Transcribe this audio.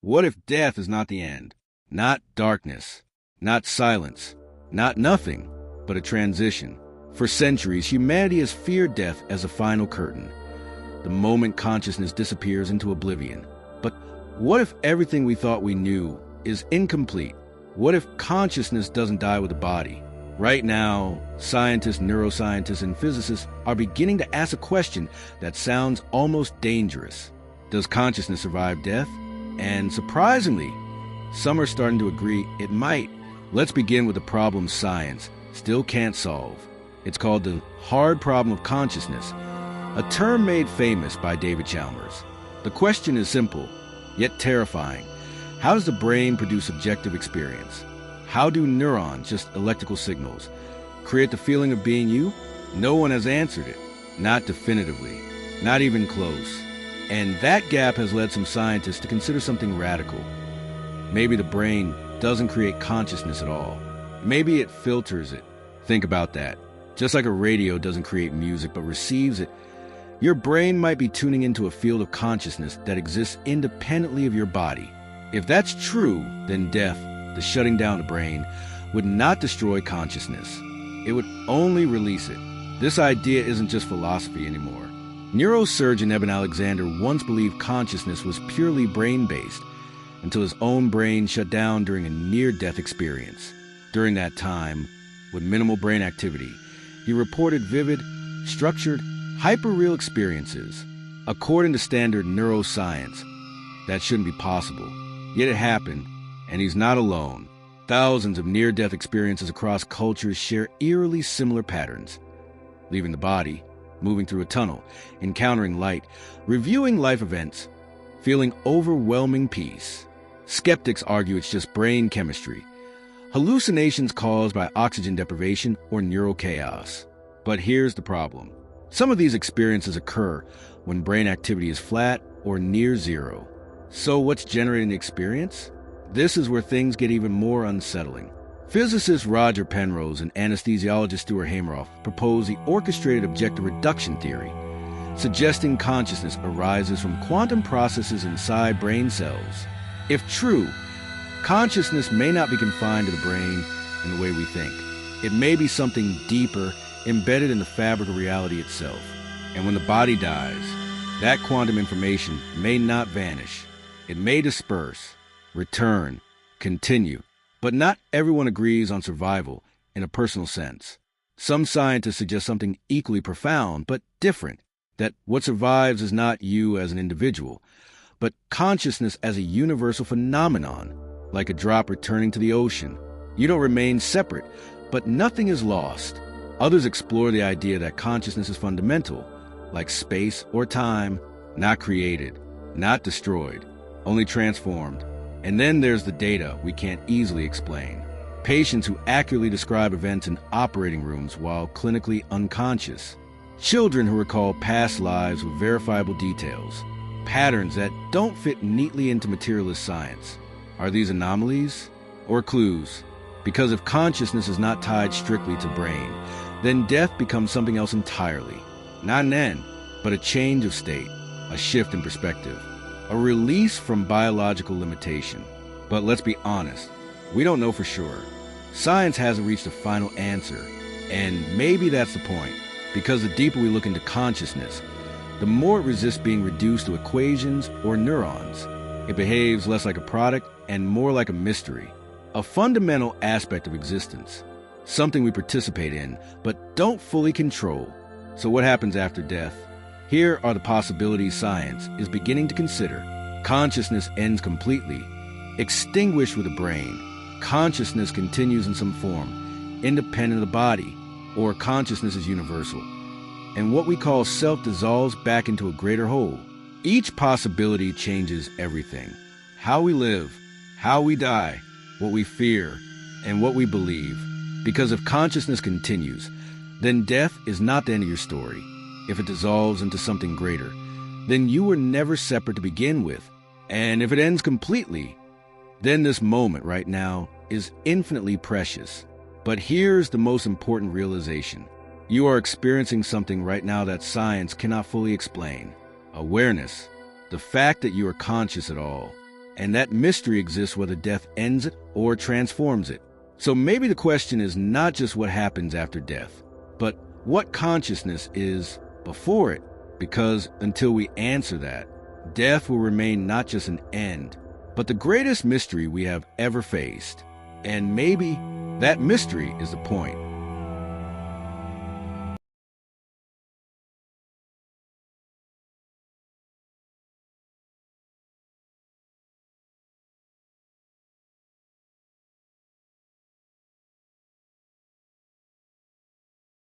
What if death is not the end? Not darkness, not silence, not nothing, but a transition. For centuries, humanity has feared death as a final curtain, the moment consciousness disappears into oblivion. But what if everything we thought we knew is incomplete? What if consciousness doesn't die with the body? Right now, scientists, neuroscientists, and physicists are beginning to ask a question that sounds almost dangerous. Does consciousness survive death? And surprisingly, some are starting to agree it might. Let's begin with the problem science still can't solve. It's called the hard problem of consciousness, a term made famous by David Chalmers. The question is simple, yet terrifying. How does the brain produce subjective experience? How do neurons, just electrical signals, create the feeling of being you? No one has answered it, not definitively, not even close. And that gap has led some scientists to consider something radical. Maybe the brain doesn't create consciousness at all. Maybe it filters it. Think about that. Just like a radio doesn't create music but receives it, your brain might be tuning into a field of consciousness that exists independently of your body. If that's true, then death, the shutting down of the brain, would not destroy consciousness. It would only release it. This idea isn't just philosophy anymore. Neurosurgeon Eben Alexander once believed consciousness was purely brain-based until his own brain shut down during a near-death experience. During that time, with minimal brain activity, he reported vivid, structured, hyper-real experiences. According to standard neuroscience, that shouldn't be possible. Yet it happened, and he's not alone. Thousands of near-death experiences across cultures share eerily similar patterns. Leaving the body, moving through a tunnel, encountering light, reviewing life events, feeling overwhelming peace. Skeptics argue it's just brain chemistry, hallucinations caused by oxygen deprivation or neural chaos. But here's the problem. Some of these experiences occur when brain activity is flat or near zero. So what's generating the experience? This is where things get even more unsettling. Physicist Roger Penrose and anesthesiologist Stuart Hameroff propose the orchestrated objective reduction theory, suggesting consciousness arises from quantum processes inside brain cells. If true, consciousness may not be confined to the brain in the way we think. It may be something deeper, embedded in the fabric of reality itself. And when the body dies, that quantum information may not vanish. It may disperse, return, continue. But not everyone agrees on survival in a personal sense. Some scientists suggest something equally profound, but different, that what survives is not you as an individual, but consciousness as a universal phenomenon, like a drop returning to the ocean. You don't remain separate, but nothing is lost. Others explore the idea that consciousness is fundamental, like space or time, not created, not destroyed, only transformed. And then there's the data we can't easily explain. Patients who accurately describe events in operating rooms while clinically unconscious. Children who recall past lives with verifiable details. Patterns that don't fit neatly into materialist science. Are these anomalies or clues? Because if consciousness is not tied strictly to brain, then death becomes something else entirely. Not an end, but a change of state, a shift in perspective, a release from biological limitation. But let's be honest, we don't know for sure. Science hasn't reached a final answer, and maybe that's the point, because the deeper we look into consciousness, the more it resists being reduced to equations or neurons. It behaves less like a product and more like a mystery, a fundamental aspect of existence, something we participate in but don't fully control. So what happens after death? Here are the possibilities science is beginning to consider. Consciousness ends completely, extinguished with the brain. Consciousness continues in some form, independent of the body, or consciousness is universal. And what we call self dissolves back into a greater whole. Each possibility changes everything. How we live, how we die, what we fear, and what we believe. Because if consciousness continues, then death is not the end of your story. If it dissolves into something greater, then you were never separate to begin with. And if it ends completely, then this moment right now is infinitely precious. But here's the most important realization. You are experiencing something right now that science cannot fully explain. Awareness, the fact that you are conscious at all. And that mystery exists whether death ends it or transforms it. So maybe the question is not just what happens after death, but what consciousness is before it. Because until we answer that, death will remain not just an end, but the greatest mystery we have ever faced. And maybe that mystery is the point.